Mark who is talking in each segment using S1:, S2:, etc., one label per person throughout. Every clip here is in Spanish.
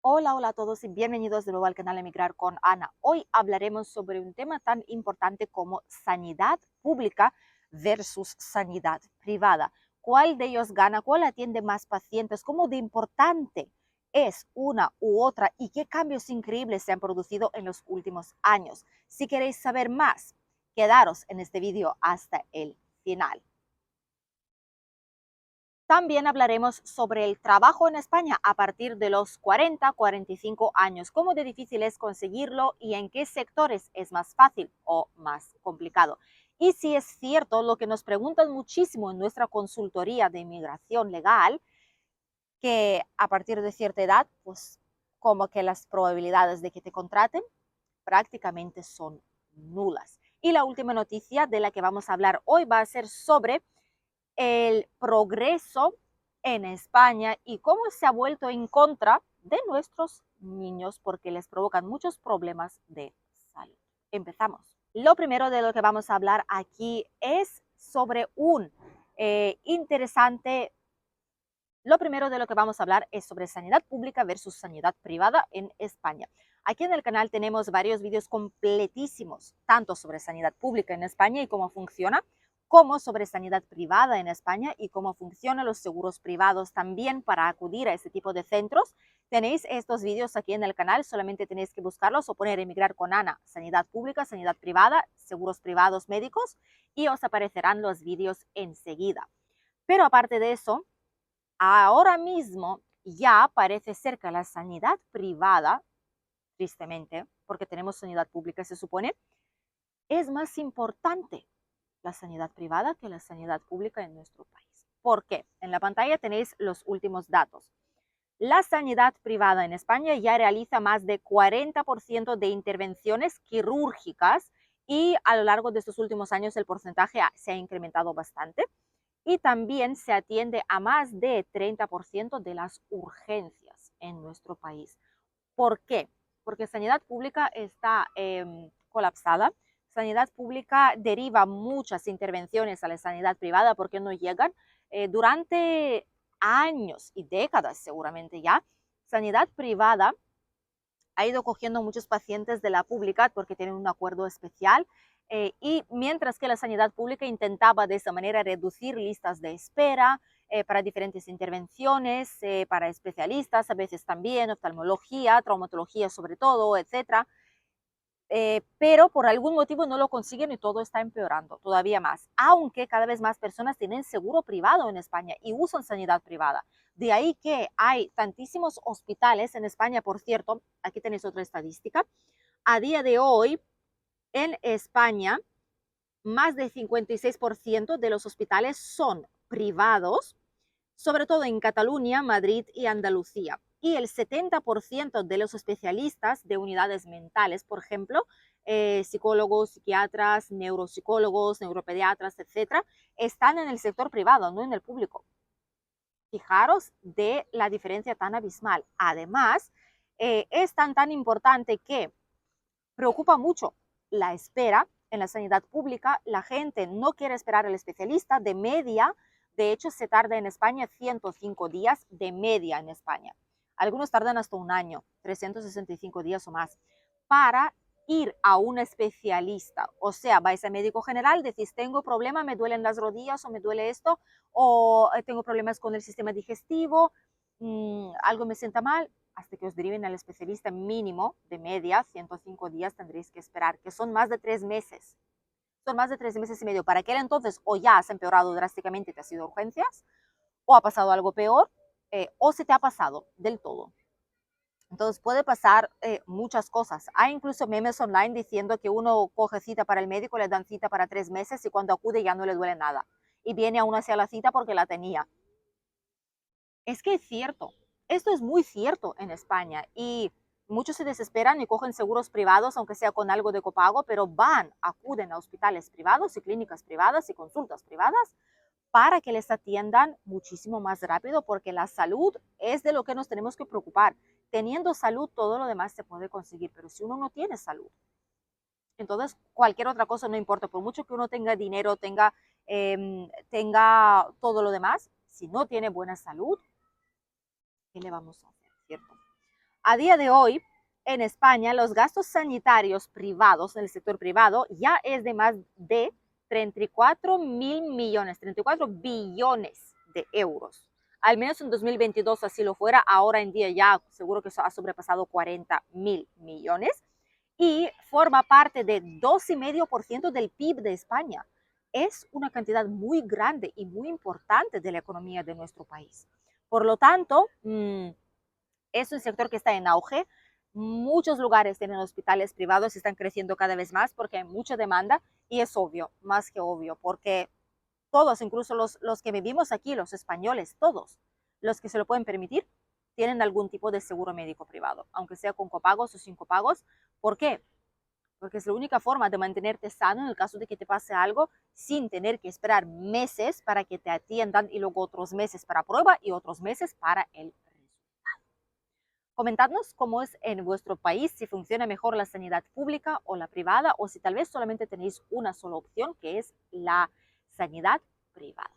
S1: Hola, hola a todos y bienvenidos de nuevo al canal Emigrar con Ana. Hoy hablaremos sobre un tema tan importante como sanidad pública versus sanidad privada. ¿Cuál de ellos gana? ¿Cuál atiende más pacientes? ¿Cómo de importante es una u otra? ¿Y qué cambios increíbles se han producido en los últimos años? Si queréis saber más, quedaros en este vídeo hasta el final. También hablaremos sobre el trabajo en España a partir de los 40-45 años, cómo de difícil es conseguirlo y en qué sectores es más fácil o más complicado. Y si es cierto lo que nos preguntan muchísimo en nuestra consultoría de inmigración legal, que a partir de cierta edad, pues como que las probabilidades de que te contraten prácticamente son nulas. Y la última noticia de la que vamos a hablar hoy va a ser sobre el progreso en España y cómo se ha vuelto en contra de nuestros niños porque les provocan muchos problemas de salud. Empezamos. Lo primero de lo que vamos a hablar aquí es sobre un interesante. Lo primero de lo que vamos a hablar es sobre sanidad pública versus sanidad privada en España. Aquí en el canal tenemos varios vídeos completísimos, tanto sobre sanidad pública en España y cómo funciona, como sobre sanidad privada en España y cómo funcionan los seguros privados también para acudir a ese tipo de centros. Tenéis estos vídeos aquí en el canal, solamente tenéis que buscarlos o poner Emigrar con Ana, sanidad pública, sanidad privada, seguros privados médicos y os aparecerán los vídeos enseguida. Pero aparte de eso, ahora mismo ya parece ser que la sanidad privada, tristemente, porque tenemos sanidad pública, se supone, es más importante la sanidad privada que la sanidad pública en nuestro país. ¿Por qué? En la pantalla tenéis los últimos datos. La sanidad privada en España ya realiza más de 40% de intervenciones quirúrgicas y a lo largo de estos últimos años el porcentaje se ha incrementado bastante y también se atiende a más de 30% de las urgencias en nuestro país. ¿Por qué? Porque sanidad pública está colapsada. Sanidad pública deriva muchas intervenciones a la sanidad privada porque no llegan. Durante años y décadas seguramente ya, sanidad privada ha ido cogiendo muchos pacientes de la pública porque tienen un acuerdo especial y mientras que la sanidad pública intentaba de esa manera reducir listas de espera para diferentes intervenciones, para especialistas, a veces también oftalmología, traumatología sobre todo, etcétera. Pero por algún motivo no lo consiguen y todo está empeorando todavía más, aunque cada vez más personas tienen seguro privado en España y usan sanidad privada. De ahí que hay tantísimos hospitales en España, por cierto, aquí tenéis otra estadística, a día de hoy en España más del 56% de los hospitales son privados, sobre todo en Cataluña, Madrid y Andalucía. Y el 70% de los especialistas de unidades mentales, por ejemplo, psicólogos, psiquiatras, neuropsicólogos, neuropediatras, etcétera, están en el sector privado, no en el público. Fijaros de la diferencia tan abismal. Además, es tan importante que preocupa mucho la espera en la sanidad pública. La gente no quiere esperar al especialista de media. De hecho, se tarda en España 105 días de media en España. Algunos tardan hasta un año, 365 días o más, para ir a un especialista. O sea, vais al médico general, decís, tengo problema, me duelen las rodillas o me duele esto, o tengo problemas con el sistema digestivo, algo me sienta mal, hasta que os deriven al especialista mínimo de media, 105 días tendréis que esperar, que son más de 3 meses. Son más de 3 meses y medio. Para aquel entonces o ya has empeorado drásticamente y te has ido a urgencias, o ha pasado algo peor, o se te ha pasado del todo. Entonces puede pasar muchas cosas. Hay incluso memes online diciendo que uno coge cita para el médico, le dan cita para 3 meses y cuando acude ya no le duele nada. Y viene aún hacia la cita porque la tenía. Es que es cierto, esto es muy cierto en España y muchos se desesperan y cogen seguros privados, aunque sea con algo de copago, pero acuden a hospitales privados y clínicas privadas y consultas privadas para que les atiendan muchísimo más rápido, porque la salud es de lo que nos tenemos que preocupar. Teniendo salud, todo lo demás se puede conseguir, pero si uno no tiene salud, entonces cualquier otra cosa no importa, por mucho que uno tenga dinero, tenga todo lo demás, si no tiene buena salud, ¿qué le vamos a hacer? ¿Cierto? A día de hoy, en España, los gastos sanitarios privados, en el sector privado, ya es de más de 34 mil millones, 34 billones de euros. Al menos en 2022 así lo fuera, ahora en día ya seguro que ha sobrepasado 40 mil millones y forma parte de 2,5% del PIB de España. Es una cantidad muy grande y muy importante de la economía de nuestro país. Por lo tanto, es un sector que está en auge. Muchos lugares tienen hospitales privados y están creciendo cada vez más porque hay mucha demanda y es obvio, más que obvio, porque todos, incluso los que vivimos aquí, los españoles, todos los que se lo pueden permitir, tienen algún tipo de seguro médico privado, aunque sea con copagos o sin copagos. ¿Por qué? Porque es la única forma de mantenerte sano en el caso de que te pase algo sin tener que esperar meses para que te atiendan y luego otros meses para prueba y otros meses para el resultado. Comentadnos cómo es en vuestro país, si funciona mejor la sanidad pública o la privada, o si tal vez solamente tenéis una sola opción, que es la sanidad privada.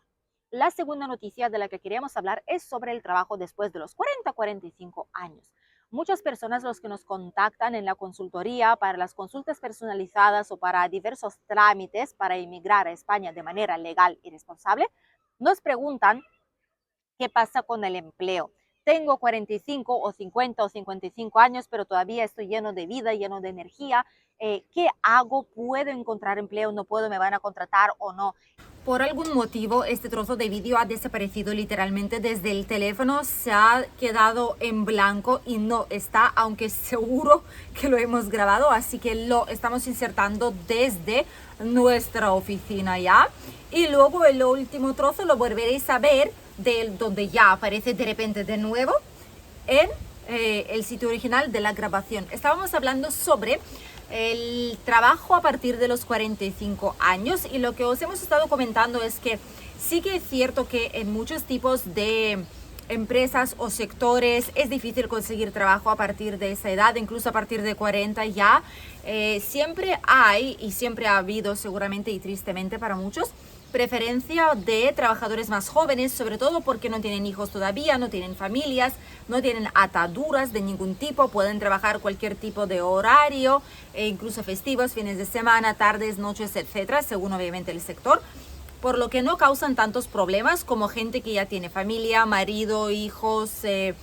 S1: La segunda noticia de la que queríamos hablar es sobre el trabajo después de los 40-45 años. Muchas personas los que nos contactan en la consultoría para las consultas personalizadas o para diversos trámites para emigrar a España de manera legal y responsable, nos preguntan qué pasa con el empleo. Tengo 45 o 50 o 55 años, pero todavía estoy lleno de vida, lleno de energía. ¿Qué hago? ¿Puedo encontrar empleo? ¿No puedo? ¿Me van a contratar o no?
S2: Por algún motivo, este trozo de vídeo ha desaparecido literalmente desde el teléfono, se ha quedado en blanco y no está, aunque seguro que lo hemos grabado, así que lo estamos insertando desde nuestra oficina ya. Y luego el último trozo lo volveréis a ver donde ya aparece de repente de nuevo en el sitio original de la grabación. Estábamos hablando sobre el trabajo a partir de los 45 años y lo que os hemos estado comentando es que sí que es cierto que en muchos tipos de empresas o sectores es difícil conseguir trabajo a partir de esa edad, incluso a partir de 40 ya. Siempre hay y siempre ha habido seguramente y tristemente para muchos preferencia de trabajadores más jóvenes, sobre todo porque no tienen hijos todavía, no tienen familias, no tienen ataduras de ningún tipo, pueden trabajar cualquier tipo de horario, incluso festivos, fines de semana, tardes, noches, etcétera, según obviamente el sector, por lo que no causan tantos problemas como gente que ya tiene familia, marido, hijos, que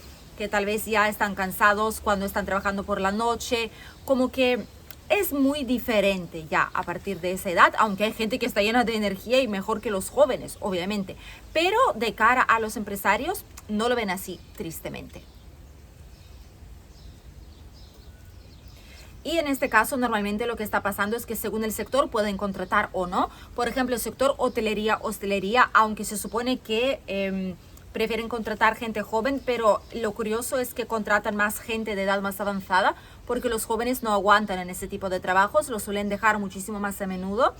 S2: tal vez ya están cansados cuando están trabajando por la noche, como que es muy diferente ya a partir de esa edad, aunque hay gente que está llena de energía y mejor que los jóvenes, obviamente. Pero de cara a los empresarios, no lo ven así, tristemente. Y en este caso, normalmente lo que está pasando es que según el sector pueden contratar o no. Por ejemplo, el sector hotelería, hostelería, aunque se supone que prefieren contratar gente joven, pero lo curioso es que contratan más gente de edad más avanzada porque los jóvenes no aguantan en ese tipo de trabajos, lo suelen dejar muchísimo más a menudo,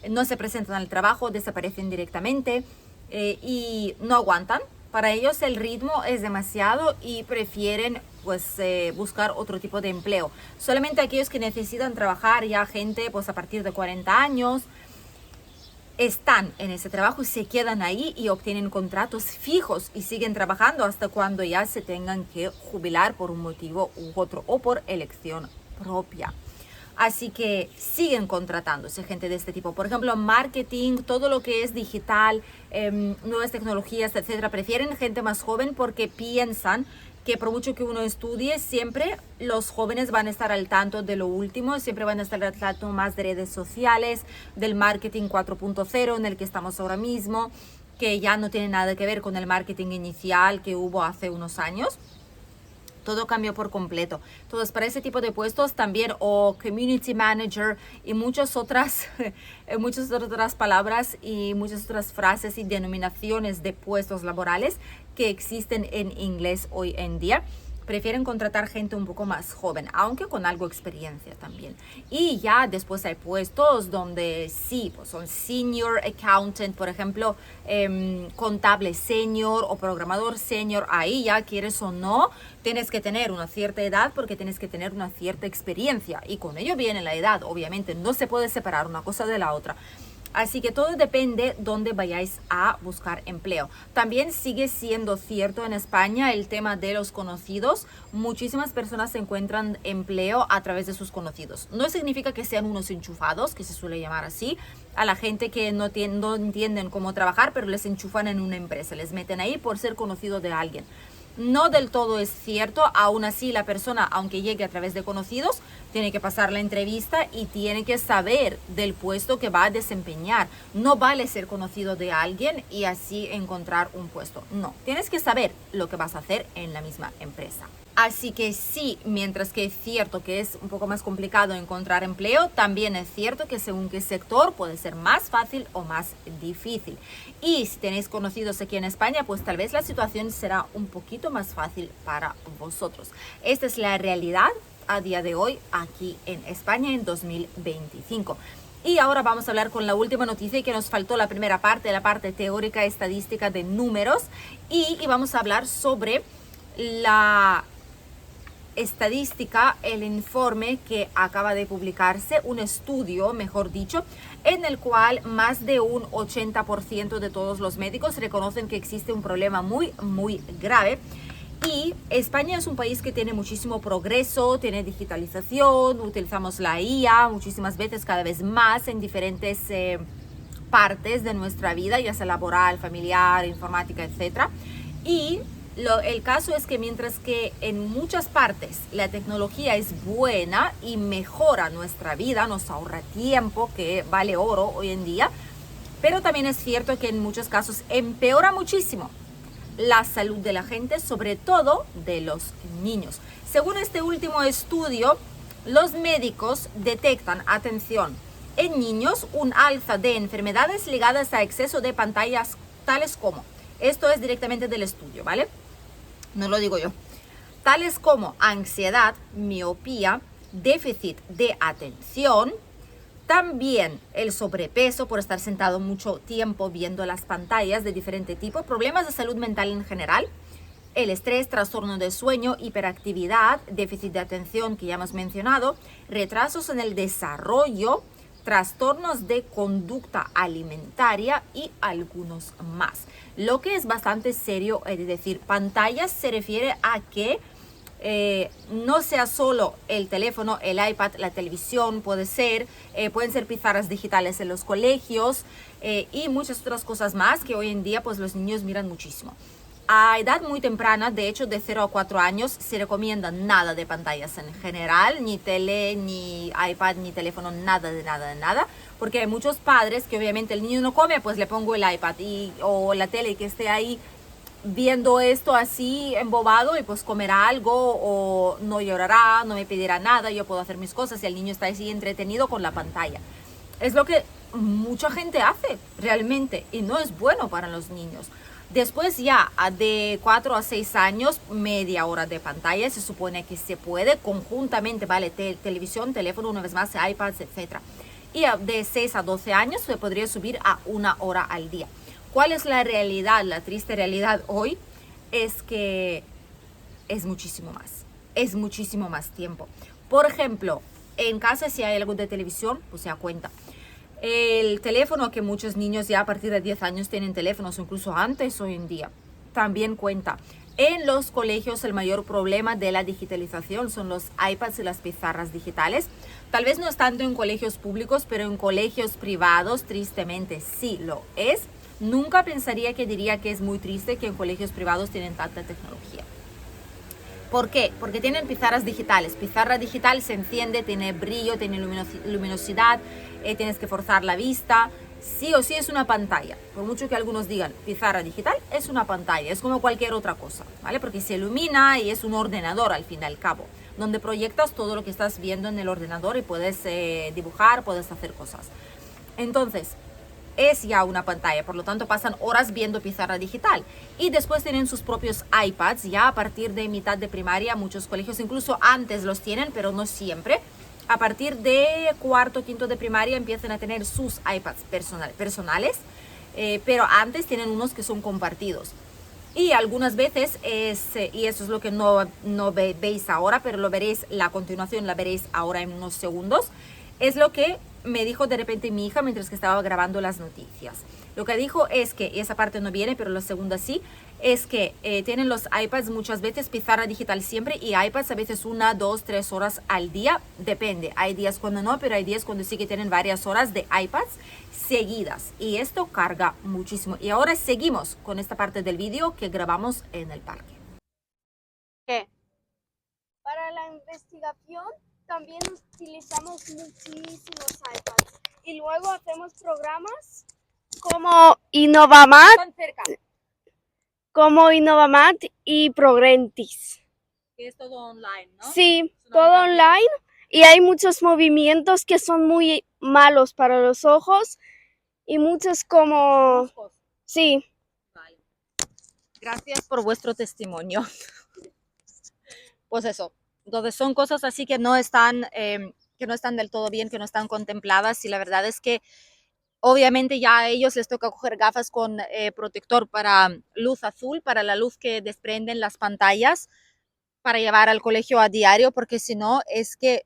S2: no se presentan al trabajo, desaparecen directamente y no aguantan. Para ellos el ritmo es demasiado y prefieren pues buscar otro tipo de empleo. Solamente aquellos que necesitan trabajar, ya gente pues a partir de 40 años, están en ese trabajo y se quedan ahí y obtienen contratos fijos y siguen trabajando hasta cuando ya se tengan que jubilar por un motivo u otro o por elección propia. Así que siguen contratándose gente de este tipo. Por ejemplo, marketing, todo lo que es digital, nuevas tecnologías, etcétera. Prefieren gente más joven porque piensan que por mucho que uno estudie, siempre los jóvenes van a estar al tanto de lo último, siempre van a estar al tanto más de redes sociales, del marketing 4.0 en el que estamos ahora mismo, que ya no tiene nada que ver con el marketing inicial que hubo hace unos años. Todo cambió por completo. Entonces, para ese tipo de puestos también, o community manager y muchas otras palabras y muchas otras frases y denominaciones de puestos laborales que existen en inglés hoy en día, prefieren contratar gente un poco más joven, aunque con algo de experiencia también. Y ya después hay puestos donde sí, pues son senior accountant, por ejemplo, contable senior o programador senior. Ahí ya quieres o no, tienes que tener una cierta edad porque tienes que tener una cierta experiencia. Y con ello viene la edad, obviamente. No se puede separar una cosa de la otra. Así que todo depende dónde vayáis a buscar empleo. También sigue siendo cierto en España el tema de los conocidos. Muchísimas personas encuentran empleo a través de sus conocidos. No significa que sean unos enchufados, que se suele llamar así, a la gente que no entienden cómo trabajar, pero les enchufan en una empresa, les meten ahí por ser conocido de alguien. No del todo es cierto, aún así la persona, aunque llegue a través de conocidos, tiene que pasar la entrevista y tiene que saber del puesto que va a desempeñar. No vale ser conocido de alguien y así encontrar un puesto. No, tienes que saber lo que vas a hacer en la misma empresa. Así que sí, mientras que es cierto que es un poco más complicado encontrar empleo, también es cierto que según qué sector puede ser más fácil o más difícil. Y si tenéis conocidos aquí en España, pues tal vez la situación será un poquito más fácil para vosotros. Esta es la realidad a día de hoy aquí en España en 2025. Y ahora vamos a hablar con la última noticia y que nos faltó la primera parte, la parte teórica, estadística de números. Y vamos a hablar sobre la estadística, el informe que acaba de publicarse, un estudio, mejor dicho, en el cual más de un 80% de todos los médicos reconocen que existe un problema muy grave. Y España es un país que tiene muchísimo progreso, tiene digitalización, utilizamos la IA muchísimas veces, cada vez más en diferentes partes de nuestra vida, ya sea laboral, familiar, informática, etc. Y el caso es que mientras que en muchas partes la tecnología es buena y mejora nuestra vida, nos ahorra tiempo, que vale oro hoy en día, pero también es cierto que en muchos casos empeora muchísimo la salud de la gente, sobre todo de los niños. Según este último estudio, los médicos detectan, atención, en niños un alza de enfermedades ligadas a exceso de pantallas, tales como, esto es directamente del estudio, ¿vale? No lo digo yo. Tales como ansiedad, miopía, déficit de atención, también el sobrepeso por estar sentado mucho tiempo viendo las pantallas de diferente tipo, problemas de salud mental en general, el estrés, trastorno de sueño, hiperactividad, déficit de atención que ya hemos mencionado, retrasos en el desarrollo, trastornos de conducta alimentaria y algunos más. Lo que es bastante serio, es decir, pantallas se refiere a que no sea solo el teléfono, el iPad, la televisión, pueden ser pizarras digitales en los colegios y muchas otras cosas más que hoy en día pues los niños miran muchísimo. A edad muy temprana, de hecho de 0 a 4 años, se recomienda nada de pantallas en general, ni tele, ni iPad, ni teléfono, nada de nada, porque hay muchos padres que obviamente el niño no come, pues le pongo el iPad o la tele que esté ahí viendo esto así embobado y pues comerá algo o no llorará, no me pedirá nada, yo puedo hacer mis cosas y el niño está así entretenido con la pantalla. Es lo que mucha gente hace realmente y no es bueno para los niños. Después ya de 4 a 6 años, media hora de pantalla, se supone que se puede conjuntamente, ¿vale? Televisión, teléfono, una vez más, iPads, etc. Y de 6 a 12 años se podría subir a 1 hora al día. ¿Cuál es la realidad? La triste realidad hoy es que es muchísimo más tiempo. Por ejemplo, en casa si hay algo de televisión, pues se da cuenta. El teléfono, que muchos niños ya a partir de 10 años tienen teléfonos, incluso antes hoy en día, también cuenta. En los colegios el mayor problema de la digitalización son los iPads y las pizarras digitales. Tal vez no es tanto en colegios públicos, pero en colegios privados tristemente sí lo es. Nunca pensaría que diría que es muy triste que en colegios privados tienen tanta tecnología. ¿Por qué? Porque tienen pizarras digitales. Pizarra digital se enciende, tiene brillo, tiene luminosidad, tienes que forzar la vista. Sí o sí es una pantalla. Por mucho que algunos digan pizarra digital, es una pantalla. Es como cualquier otra cosa, ¿vale? Porque se ilumina y es un ordenador al fin y al cabo, donde proyectas todo lo que estás viendo en el ordenador y puedes dibujar, puedes hacer cosas. Entonces, es ya una pantalla, por lo tanto pasan horas viendo pizarra digital y después tienen sus propios iPads ya a partir de mitad de primaria. Muchos colegios incluso antes los tienen, pero no siempre. A partir de cuarto, quinto de primaria empiezan a tener sus iPads personales, pero antes tienen unos que son compartidos. Y algunas veces, y eso es lo que no veis ahora, pero lo veréis, la continuación la veréis ahora en unos segundos, Es lo que me dijo de repente mi hija mientras que estaba grabando las noticias. Lo que dijo es que, y esa parte no viene, pero la segunda sí, es que tienen los iPads muchas veces pizarra digital siempre y iPads a veces 1, 2, 3 horas al día, depende. Hay días cuando no, pero hay días cuando sí que tienen varias horas de iPads seguidas y esto carga muchísimo. Y ahora seguimos con esta parte del vídeo que grabamos en el parque.
S1: ¿Qué?
S3: Para la investigación también utilizamos muchísimos iPads y luego hacemos programas como Innovamat y Progrentis.
S2: Que es todo online, ¿no?
S3: Sí, todo online y hay muchos movimientos que son muy malos para los ojos y muchos como... Sí.
S2: Vale. Gracias por vuestro testimonio. Pues eso. Entonces son cosas así que no están del todo bien, que no están contempladas y la verdad es que obviamente ya a ellos les toca coger gafas con protector para luz azul, para la luz que desprenden las pantallas, para llevar al colegio a diario, porque si no es que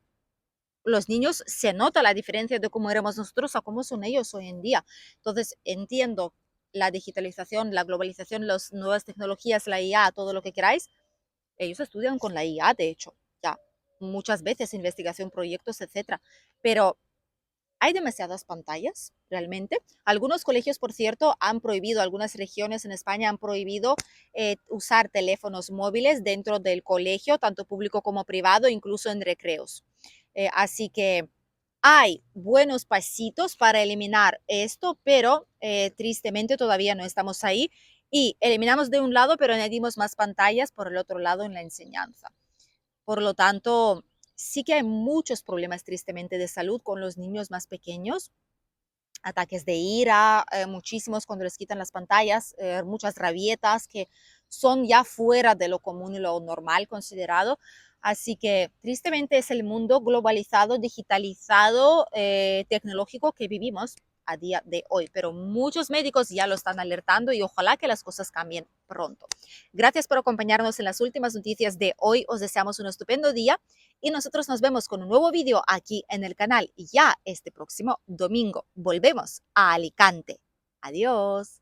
S2: los niños se nota la diferencia de cómo éramos nosotros a cómo son ellos hoy en día. Entonces entiendo la digitalización, la globalización, las nuevas tecnologías, la IA, todo lo que queráis. Ellos estudian con la IA, de hecho, ya muchas veces investigación, proyectos, etcétera. Pero hay demasiadas pantallas, realmente. Algunos colegios, por cierto, han prohibido, algunas regiones en España han prohibido usar teléfonos móviles dentro del colegio, tanto público como privado, incluso en recreos. Así que hay buenos pasitos para eliminar esto, pero tristemente todavía no estamos ahí. Y eliminamos de un lado, pero añadimos más pantallas por el otro lado en la enseñanza. Por lo tanto, sí que hay muchos problemas tristemente de salud con los niños más pequeños, ataques de ira, muchísimos cuando les quitan las pantallas, muchas rabietas que son ya fuera de lo común y lo normal considerado. Así que tristemente es el mundo globalizado, digitalizado, tecnológico que vivimos a día de hoy, pero muchos médicos ya lo están alertando y ojalá que las cosas cambien pronto. Gracias por acompañarnos en las últimas noticias de hoy. Os deseamos un estupendo día y nosotros nos vemos con un nuevo vídeo aquí en el canal ya este próximo domingo. Volvemos a Alicante. Adiós.